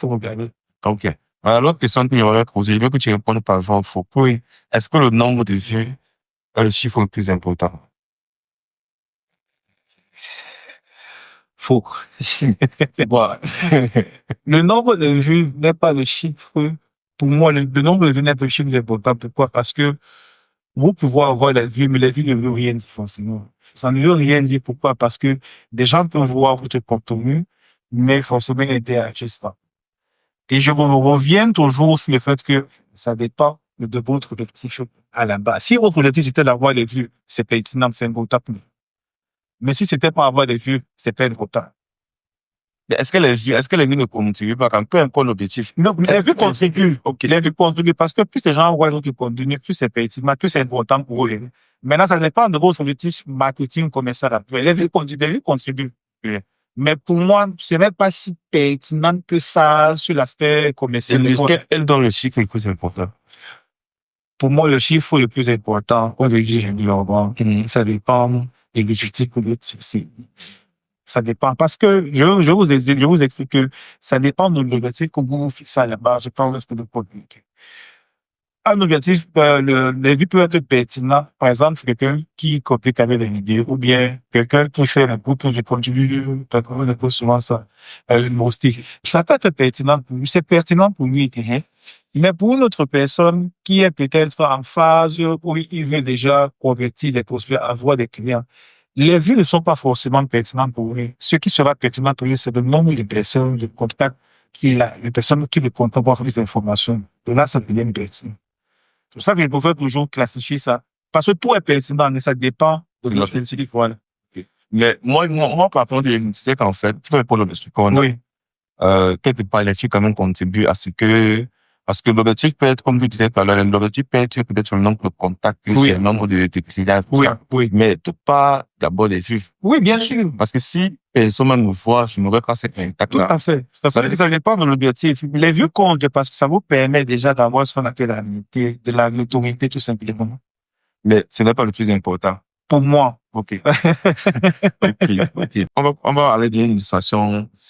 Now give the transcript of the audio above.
pour regarder. Ok. Alors, l'autre question que j'aimerais poser, je veux que tu répondes par vrai ou faux. Oui. Est-ce que le nombre de vues est le chiffre le plus important? Faux. Bon. Le nombre de vues n'est pas le chiffre. Pour moi, le nombre de vues n'est pas le chiffre important. Pourquoi? Parce que vous pouvez avoir les vues, mais les vues ne veulent rien dire forcément. Ça ne veut rien dire. Pourquoi? Parce que des gens peuvent voir votre contenu, mais forcément, ils n'interagissent pas. Et je reviens toujours sur le fait que ça dépend de votre objectif à la base. Si votre objectif était d'avoir des vues, c'est pertinent, c'est important pour vous. Mais si c'était pas avoir des vues, c'est pas important. Mais est-ce que les vues ne contribuent pas quand peu importe l'objectif? Non, les vues contribuent. Ok, les vues contribuent parce que plus les gens voient votre contenu, plus c'est pertinent, plus c'est important pour eux. Maintenant, ça dépend de votre objectif marketing commercial après. Les vues contribuent. Oui. Mais pour moi, ce n'est pas si pertinent que ça sur l'aspect commercial. Quel dans le chiffre le plus important? Pour moi, le chiffre le plus important, comme je dis, ça dépend de l'objectif que vous fixez. Ça dépend. Parce que je vous explique que ça dépend de l'objectif que vous fixez à la base. Je pense que vous communiquez. Un objectif, les vues peuvent être pertinents. Par exemple, quelqu'un qui copie avec les vidéos, ou bien quelqu'un qui fait un groupe de contenu, on appelle souvent ça, humoristique. Ça peut être pertinent pour lui. C'est pertinent pour lui. Mais pour une autre personne qui est peut-être en phase où il veut déjà convertir des prospects, avoir des clients, les vues ne sont pas forcément pertinentes pour lui. Ce qui sera pertinent pour lui, c'est le nombre de personnes, de contacts qu'il a, les personnes qui le contactent pour avoir plus d'informations. De là, ça devient pertinent. C'est pour ça que je préfère toujours classifier ça. Parce que tout est pertinent, mais ça dépend de l'objectif. Voilà. Mais moi, par contre, je me disais qu'en fait, tu peux répondre l'objectif qu'on a. Oui. Quelque part, les filles quand même contribuent à ce que, parce que l'objectif peut être, comme tu disais tout à l'heure, l'objectif peut être peut-être le nombre de contacts, Oui. le nombre de clients, Oui. ça. Oui. Mais tout pas d'abord des vues. Oui, bien sûr. Parce que si personne me voit, je n'aurais pas cet impact-là. Tout à fait. Ça dépend de l'objectif. Les vues comptent parce que ça vous permet déjà d'avoir ce qu'on appelle la notoriété, de la notoriété tout simplement. Mais ce n'est pas le plus important. Pour moi. Ok. Ok. On va aller d'une illustration